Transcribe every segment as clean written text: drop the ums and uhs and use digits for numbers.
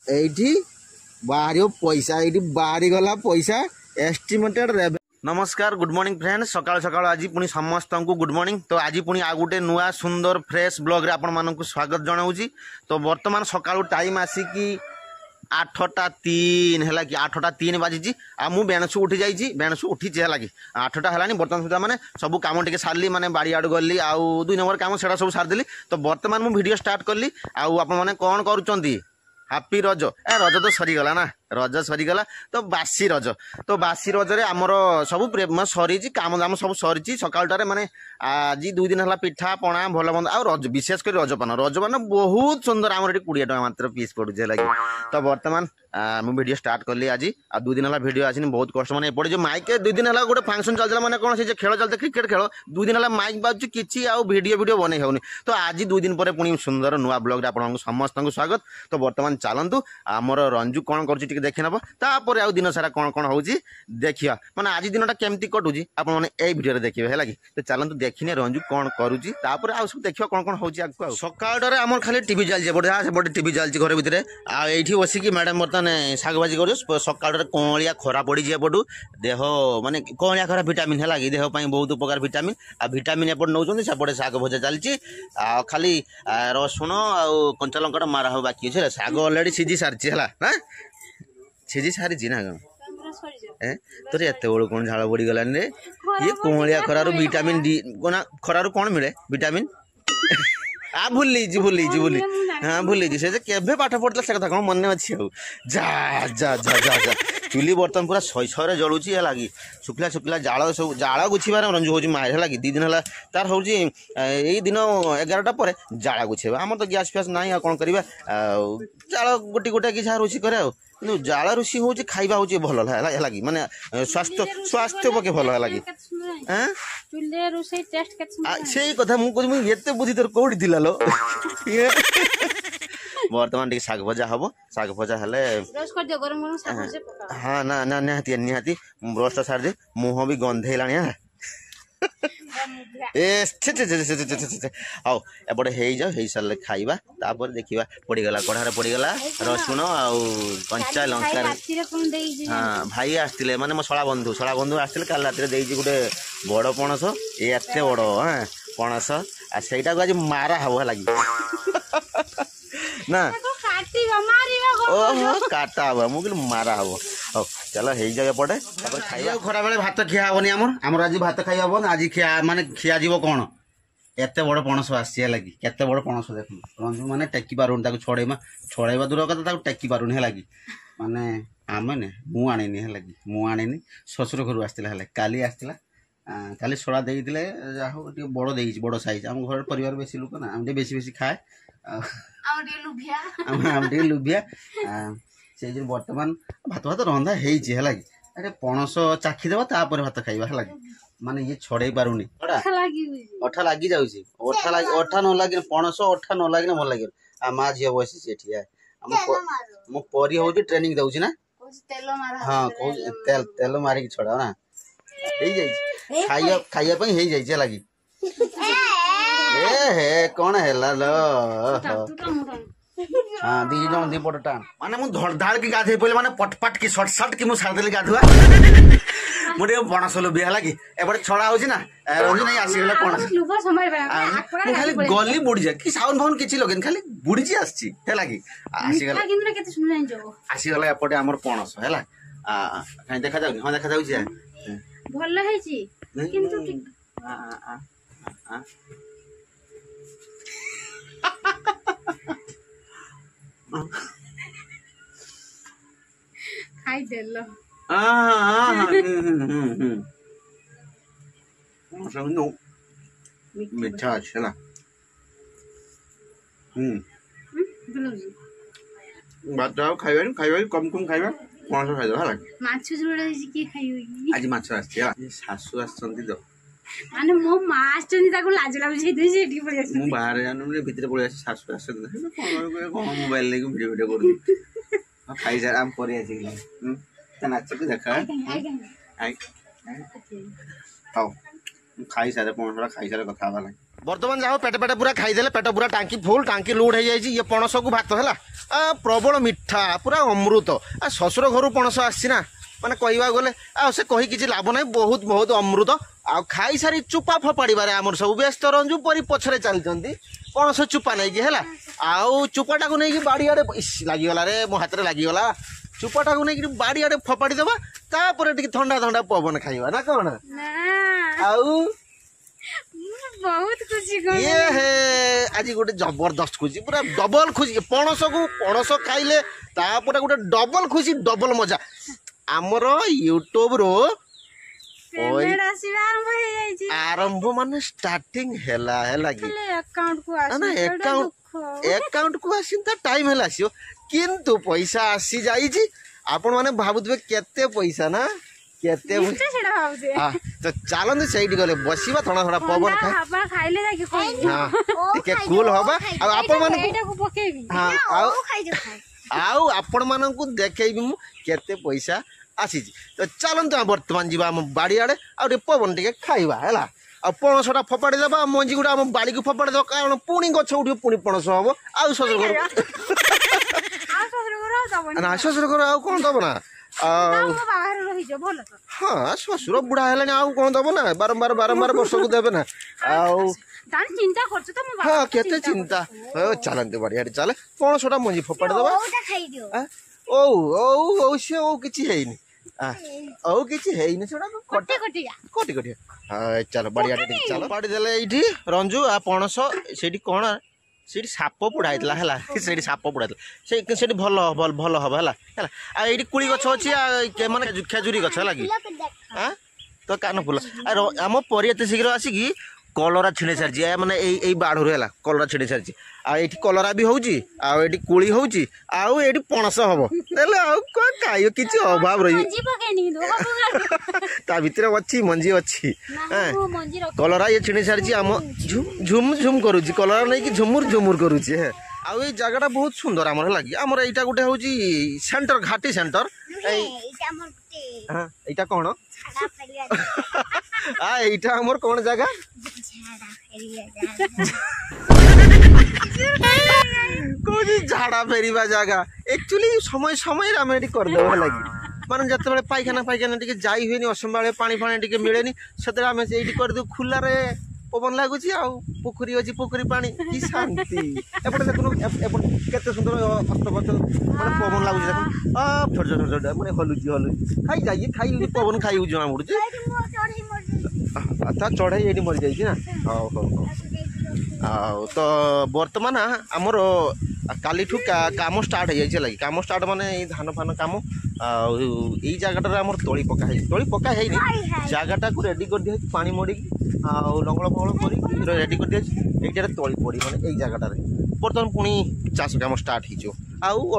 এইটি বাহারি পয়সা এইটি বাহারি গলা পয়সা এস্টিমেটেড রেভেन्यू। नमस्कार गुड मॉर्निंग फ्रेंड्स सकाळ सकाळ आज पुणी समस्त को गुड मॉर्निंग। तो आज पुणी आ गोटे नुआ सुंदर फ्रेश ब्लॉग रे आपण मानक स्वागत जनाऊँगी। तो वर्तमान सकाळू टाइम आसिकी 8:03 है कि 8:03 बाजी आ मु बेणसु उठी जाइए बेणसु उठी है कि 8टा है बर्तमान सुधा मैंने सब कम टे सारे मैंने बाड़ी आड़ गली आउ 2 नंबर कम से सब सारिदेली। तो बर्तमान मु वीडियो स्टार्ट कली आपने कौन करुँच हापी रज ए रज तो सरीगला ना रज सरीगला। तो बासी रज तो बासी रजरे आमर सब सरी काम दाम सब सरी सकाळटारे माने आज 2 दिन है पिठा पणा भल मंद आ रज विशेष कर रजपान बहुत सुंदर आमर 20 टका मात्र पीस पड़े लगे। तो बर्तमान मुझे वीडियो स्टार्ट कली आज 2 दिन है वीडियो आसनी बहुत कष्ट मैंने एपटे जो माइक 2 दिन है गोटे फंक्शन चलता मैंने कौन से खेल चलते क्रिकेट खेल 2 दिन है माइक बाजू किसी वीडियो बन होनी। तो आज 2 दिन पर पुणी सुंदर नुआ ब्लॉग आप समस्त को स्वागत। तो बर्तमान चलतु आमर रंजू कौन कर देखी नब तापर आउ दिन सारा कौन कौन हो देखिया माने आज दिनटा केमती कटुची आप वीडियो देखिए है कि। तो चलतु देखने रंजू कौन करुच्ची आउ सब देखिए कौन कौन हो सकाळे आम खाली टीवी चलती एपटे टीवी चलती घर भितर आठी बसिकी मैडम बर्तमान शाग भाजी कर सकाळे कौलिया खरा पड़ी एपटू देह माने कौलिया खरा भिटामिन है कि देह बहुत उपकार भिटामिन आ भिटामिन एपटे नौकरी सेपटे शाग भजा चलती खाली रसुण आ कंचा लंका मारा हो बाकी अच्छे शाग अलरेडी सीझी सारी है सीझी सारी ना कौन तोर एत बड़ कौन झाड़ पड़ गलान रे ये कौलिया खरार विटामिन डी कोना खरार कौन मिले विटामिन आ भूली हाँ भूली से केवे पाठ पढ़ता से कथा कौन मन अच्छी हो जा जा जा जा जा चुली बर्तमान पूरा शय शय जलुची है कि शुखला शुखला जाल सब जाल गुछार रंजू हो मार है कि 2 दिन है तार हूँ यही दिन 11टा पर जाल गुछेबा आम तो गैस फैस ना कौन करवा जाल गोटे गोटे कि रोषे करे कि जाल रोषे हूँ खाଇବା हूँ भल है कि माने स्वास्थ्य स्वास्थ्य पक्षे भल है कि से कथा मुझे बुद्धि तोर कौटी थी लो बर्तमान टे शाग भजा हम शाग भजा हेले हाँ ना ना निहाती निहाती ब्रश सारी मुह भी गंधेला हाँ एपटे हो जाओ हो सारे खाइबा तापर देखा पड़गला कढ़ार पड़गला रसुण आउ कंचा लंका हाँ भाई आसते माने मो शला बंधु आसते काल रात गोटे बड़ पणस एत बड़ हाँ पणस आ सहीटा को आज मारा हब है ना ओहो काटा हम मुझे मारा हम हो चलो हो जाए एपटे खाइबा खरा बेले भात खिया हेनी आमर आज भात खाई हम आज खिया माने खिया जीव कौन एत बड़ पणस आसी लगी केत बड़ पणस देख रंजू मैंने टेकी पारुनी छड़ेबा दूर कथा टेकी पारुनी है कि माने आम ने मु आनी है कि मु आनी शशुर घर आसला काली आसला काली सड़ा देते बड़ दे बड़ साइज आम घर परिवार बेसी लोक ना आम बेसी बेसी खाए लुभिया से बर्तमान भात भात रंधा है कि अरे पणस चाखीदेव तापर भात खाइबा है कि माने ये छड़े पारुनी अठा लगी जाऊँगी अठा न लगे पणस अठा न लगे भल लगे आ माँ झील बसी से ठिया मो परी हूँ ट्रेनिंग दौची ना हाँ तेल तेल मारिक छड़ा ना खाइया हो लगी ए हे कौन है लो हाँ दीदी जन दी पट टाण माने मु धड़धाड़ की गाधे पड़े माने पटपट की शर्ट शर्ट की मु सारदेली गाधुआ मुझे पणस लोभी है कि एपटे छड़ा हो ना रंजू नहीं आसीगला पणस मु खाली गली बुड़ी जाए कि साउंड फाउंड किछि लगेन खाली बुड़ी जी आसी है कि आसीगला एपटे हमर पणस हैला काई देखा जाउ हां देखा जाउ जे भल है छी किंतु खाई देलो मीठा अच्छा ना भात खाइबा कम कम खाइबा पणस खाइदो है माछ जोड़ा की खाइबो आज माछ आछे सासु आछंती तो माने मो मास्टर ताको लाज लागै छै दे सेठी पड़ि आसी मु बाहर जानु ने भीतर पड़ि आसी सासु आछंती कोन मोबाइल लेके वीडियो वीडियो कर खाई जा आम परि आसी त नाच के देखा आई आओ खाई सारे पणस खाई सारे कथा वाला बर्तमान जाओ पेट पेट पूरा खाईदे पेट पूरा टांकी फुल टांकी लुड हो जाए ये पणस को भात है प्रबल मिठा पूरा अमृत आ शशुर घर पणस आसना माने कहवा गले से कही किसी लाभ ना बहुत बहुत अमृत आ खाई सारी चुपा फोपाड़े आमर सब व्यस्त रंजू परी पछरे चलती पणस चुपा नहीं कि है आउ चुपाटा को नहीं बाड़ी आड़े लगिगला रे मो हाथ में लगिगला चुपाटा को नहीं बाड़ी आड़े फोपाड़ी देवा तापर टिके ठंडा ठंडा पवन खाइबा ना कौन आउ बहुत खुशी ये है आज गोटे जबरदस्त खुशी पूरा डबल खुशी पणस खाइले तापर गोटे डबल खुशी डबल मजा आमर यूट्यूब रो पेमेंट आसीबा आरंभ हो जाई आरंभ माने स्टार्टिंग हैला हैला कि अकाउंट को आसी ना अकाउंट को आसिन त टाइम हैला आसियो किंतु पैसा आसी जाई छी आपण माने भाबुतबे केते पैसा ना केते सेडा भाबुते हां तो चलन सेठी गले बसिबा थोड़ा थोड़ा पवन खा हाबा खाइले जाके कोई हां के कूल होबा आ आपण माने एटा को पकेबी हां आउ आपण माने को देखेबी मु केते पैसा आसी तो चलते बर्तमान जी आम बाड़ी आड़े आ पवन टे खाइबा है आ पणसटा फोपाड़ी देवा मंजी गुड़ा आम बाड़ी को फोपाड़ी देव कारण पुणी गछ उठ पुणी पणस हम आउ शशुर घर ना शशुर घर आउ कौन दब ना हाँ शशुर बुढ़ा है आउ कौन दब ना बारंबार बारंबार वर्ष को देवे ना आउ हाँ केते चिंता चलते बाड़ी आड़े चले पणसटा मंजी फोपाड़ी देवा ओ ओ ओ से ओ किछि हेइनी ओ किछि हेइनी छोड़ा कोटी कोटी चलो बढ़िया चलो पाड़ी देले एठी रंजू आ पणस सेठी कोन सेठी साप पुड़ाइतला हला सेठी साप पुड़ाइतला सेठी भल हबा हला हला आ एठी कुली गछ अछि आ माने खेजुरी गछ हला कि हां तो कान फुल आम परि एते शीघ्र आसी कि कलरा छिणे सारजी माने एई बाढ़ है कलरा छिणे सारजी आ एठी कलरा भी होउची आ एठी कुली होउची आ एठी पणस हबो देले आ को कायो किछि अभाव रही मंजी पकेनी दो ता भितरे अछि मंजी अछि कलरा ये छिणे सारजी आम झुम झुम करूची कलरा नै कि झुमुर झुमुर करूची है आ ए जगहटा बहुत सुंदर हमर लागी हमर एटा गुटे होउची सेंटर घाटी सेंटर एटा हमर गुटे हां एटा कोन आ एटा हमर कोन जगह कोजी झाड़ा फेरिबा जगह एक्चुअली समय समय रे हम एटी कर देबो लगी माने जते बेले पाइखाना पाइखाना टिके जाई होइनी असंबाळे पानी पानी टिके मिलेनी सते हम एटी कर दउ खुला रे पवन लागुची आ पोखरी अछि पोखरी पानी की शांति एपटे देखुनो एपटे केते सुंदर हस्त बच माने पवन लागुची देखो आ छोट छोट छोट माने हलुची खाई जाई खाई पवन खाई उजमा उड़ुची अच्छा चढ़ाई एटी मर जाई ना हां हां आ तो वर्तमान आमर कालीठू काम स्टार्ट हो जाए लगी काम स्टार्ट माने धान फान काम आई जगह आम तली पका है जगटा को रेडी कर दिया पानी मड़ी लंगल फंगल कर रेडी कर दिया ये तली पड़ी माने यही जगह बर्तमान पुणी चाष काम स्टार्ट हो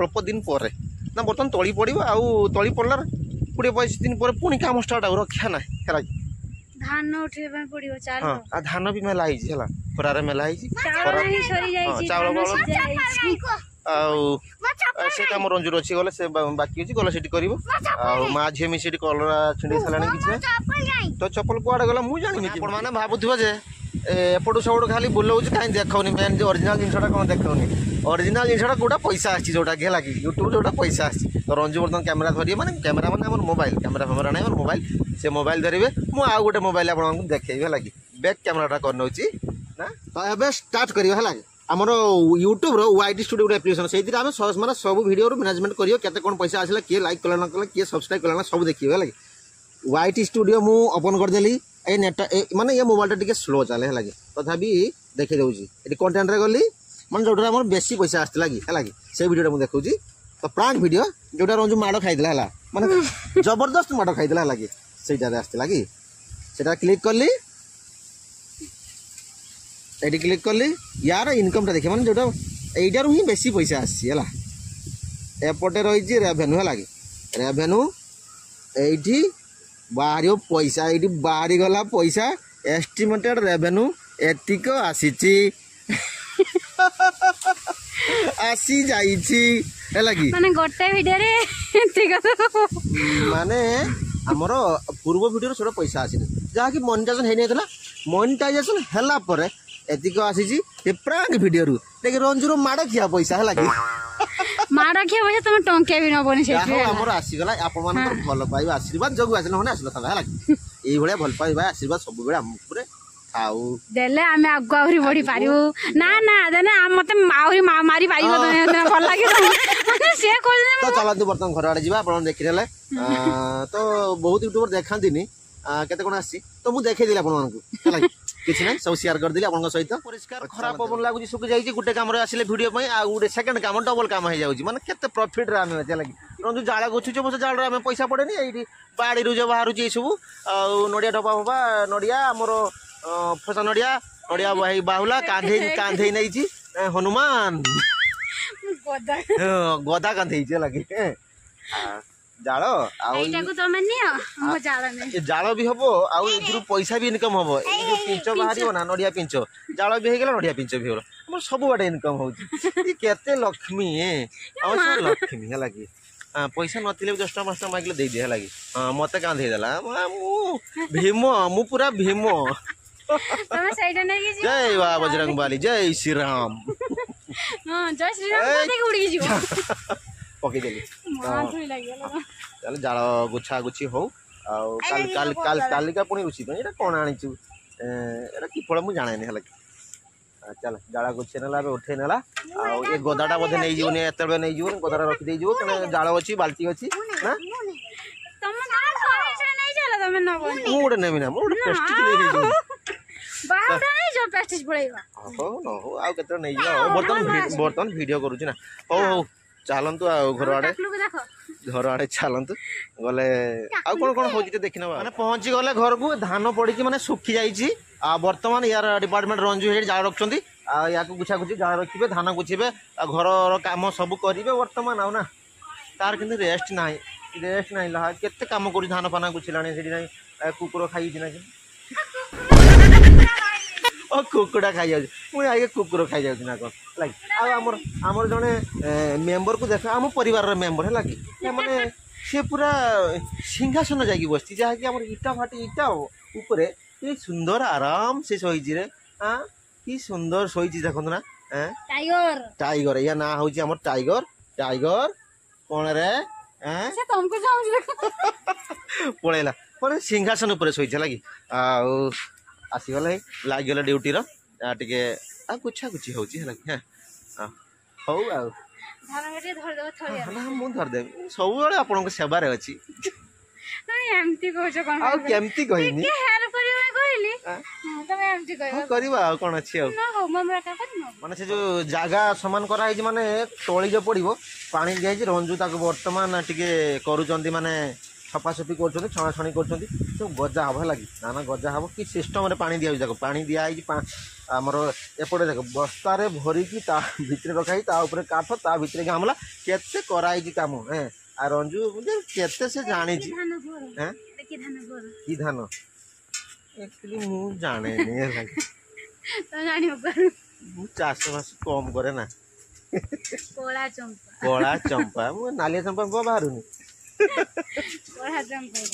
अल्प दिन पर ना बर्तमान तली पड़ो आउ तली पड़ार 20-22 दिन पर पुणी काम स्टार्ट आ रक्षा ना है धान उठे पड़ो चाल हां आ धान भी मेला हिची हला खरारे मेला हिची चावल ही सरी जाई छी चावल आ से काम रंजूर अछि गले से बाकी अछि गले सेठी करबो आ मा झे मी सेठी कलरा छिंडी सलानी किछ तो चप्पल कुआडे गला मु जानि नि आपण माने भाबुथिबो जे एपटू सबटू खाली बुलौछ काई देखौनी मेन जे ओरिजिनल जिनसटा कोन देखौनी ओरिजिनल जिनसटा कोटा पैसा आछि जोटा गेला कि यूट्यूब जोटा पैसा आछि तो रंजू बर्तन कैमरा धरिए माने कैमरा माने हमर मोबाइल कैमरा हमरा नै हमर मोबाइल से मोबाइल धरिबे मु आ गोटे मोबाइल आपण देखैबे लागि बैक कैमराटा करनौची ना तो एबे स्टार्ट करियो हला हमर यूट्यूब रो वाईटी स्टूडियो एप्लीकेशन सेति हम सहज माने सब वीडियो रो मैनेजमेंट करियो केते कोन पैसा आसिला के लाइक कला न कला के सब्सक्राइब कला सब देखियो हला वाईटी स्टूडियो मु ओपन कर देली ए नेट माने ये मोबाइल टिके स्लो चले हला तथापि देखि दउची एटी कंटेंट रे गली माने जोटा हमर बेसी पैसा आस्ति लागी हला से वीडियो मु देखौची तो प्रांक वीडियो जोटा रंजू माडो खाइदिला हला माने जबरदस्त माडो खाइदिला लागी सेटा रे आस्ति लागी सेटा क्लिक करली एटी क्लिक करली यार इनकम ता देखि माने जोटा एइटार ही बेसी पैसा आसी हला एपटे रही छी रेवेन्यू हला रेवेन्यू एइठी बाहरियो पैसा एइठी बाहरी गला पैसा एस्टिमेटेड रेवेन्यू एतिको आसीची आसी जाईची हला की माने गोटे वीडियो रे एतिको माने हमरो पूर्व वीडियो रो पैसा आसी जा कि मोनेटाइजेशन हे नै थला मोनेटाइजेशन हला परे एतिक आसी प्रांक वीडियो रु देखि रंजूर माड़ खिया पैसा है कि माड़ खिया पैसा तुम टंके भी नबनी से आमर आसीगला आपण मानकर भल पाइबा आशीर्वाद जगु आसिल हने आसिल था है एई भलिया भल पाइबा आशीर्वाद सब बेला हम पुरे आउ देले आमे आगु आहुरी बढ़ी पारिबो ना ना देने मते आहुरी मारी पारिबो तने भल लागे माने से कोइ तो चलंतु बर्तन घर आड़े जीवा आपण देखिरेले तो बहुत यूट्यूबर देखांतिनी केते कोन आसी तो मु देखै दिला आपण मानकु हला किछ नै सब शेयर कर दिली आपण सहित परिष्कार खराब पवन लागु सुख जाई गुटे काम रे आसिले वीडियो पई आ गुटे सेकंड काम डबल काम हे जाउची माने केते प्रॉफिट रे आमे चला रंजू जाला गोछु जे बस जाल रे आमे पैसा पड़ेनी एठी बाड़ी रु जे बाहरु जे सब आ नडिया टपा होबा नडिया हमर फसा नडिया नडिया भाई बाहुला कांधे नै छी हनुमान गदा कांधे छी लागे जाल जाल भी हम आउ पैसा भी इनकम हम पिंच बाहर ना नड़िया पिंच जाल भी होगा नड़िया पिंच भी हो सब बाटे इनकम होते लक्ष्मी लक्ष्मी है कि पैसा नथिले 10 टका 5 टका मागिले दे दे है कि मत कांधे देला भीम मु पूरा भीम जय बा बजरंग बाली जय श्री राम जय श्री राम पकई देली चल जाल गुछा गुछी हो कालिका पुणी रुची एटा कौन आनीचु एटा कि फल मु जाने हला चल जाल गुछे नेला उठे नेला आ ए गदाटा बोधे नै जीवने एतबे नै जीवन गदाटा रखि दे जीव कने जाल अछि बाल्टी अछि ना तम ना घरे से नै जाला तमे न बन मु उडे नेमी ना मु उडे प्रेस्टीज ले जीव बाहुडा नै जो प्रेस्टीज पळेबा हो न हो आ केते नै जा बर्तन वीडियो करूची ना हो चलतु घर आड़े घर आड़े चलतु गले आ कौन कौन हो देखी ना माने पहुंची गले घर को धान पड़ी माने सुखी जाइए बर्तमान यार डिपार्टमेंट रंजू हे जाल रखुच्च या गुछा गुछी जाल रखिए धान गुछे घर काम सब करेंगे बर्तमान आउ ना तार कि रेस्ट ना केते काम कर धान फाना गुछला कुकुर खाई ना कुकुड़ा खाई जाऊँ पुणी आगे कुकुर खाई जाऊँ ना कौन लगे आमर जड़े मेम्बर को देख आम परिवार मेम्बर है कि माने सी पूरा सिंहासन जाकि बसती जहाँकि आम इटा फाटी इटा ऊपर कि सुंदर आराम से शोची रे हाँ कि सुंदर शोची देखो ना टाइगर टाइगर या ना हूँ आम टाइगर टाइगर कौन रे पलैला पड़े सिंहासन उपर शोचे लगी आसीगला लगिगला ड्यूटी रे गुछा गुछी हो हौ मु धरदेवी सब आपण सेवार अच्छी केमती कहनी कौन अच्छी माने से जो जगह समान कराई माने तली जो पड़ो पानी दिखाई रंजू ताको बर्तमान टिके करूचंती माने सफासफी कर छणाछणी कर गजा हम है ना गजा हम कि सिस्टम पानी दिया पानी दिखाई आमर एपटे देख बस्तार भरिकी भितर रखाई काठ ता भितर गामला केते कराई काम है आ रंजू केते से जानी कि धान एक्चुअली मु जाने चाष बास कम करे ना कला चंपा मु नालिया चंपा बाहर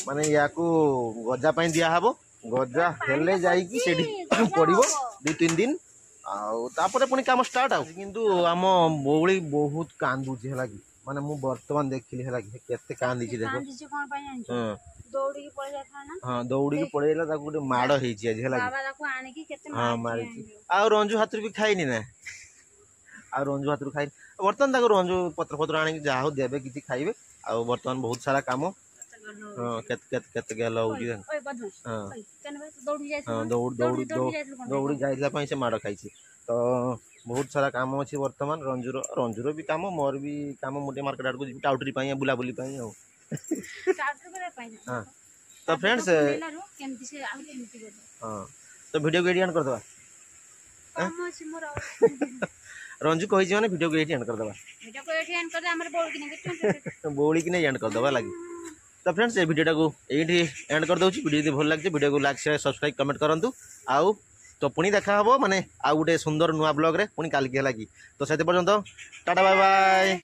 माने या गजा दिया हबो गजा हेले जाइकी सेठी पड़िबो 2-3 दिन आउे पुणी काम स्टार्ट आउ किंतु आम बौली बहुत कांदू है कि माने मु वर्तमान देखिली है कि केते कांदी देखो हाँ दौड़ी के पड़ेला ताको गोटे माड़ हेची आज है हाँ मारी आ रंजू हाथ भी खाइनी ना आ रंजू हाथ खाई बर्तमान ताको रंजू पत्र पत्र आनी जहाँ देवे कि खाइबे आ बर्तमान बहुत सारा काम हाँ केते गेल होउजी हाँ दौड़ी जाइला से माड़ खाई तो बहुत सारा काम अच्छी बर्तमान रंजूर भी काम मोर भी काम मोटे मार्केट आड़ को टाउटरी बुला बुली हाँ तो फ्रेंड्स हाँ तो वीडियो को एडिट कर दवा रंजू कही मैंने वीडियो को एंड कर बौली कि नहीं एंड कर दवा लगी तो फ्रेंड्स ये वीडियो को ये एंड कर दूसरी वीडियो यदि भल लगे वीडियो को लाइक शेयर सब्सक्राइब कमेंट करूँ आउ तो पुणी देखा हम माने आउ गोटे सुंदर नुआ ब्लॉग रे पुणी काल की तो से पर्यंत टाटा बाय बाय।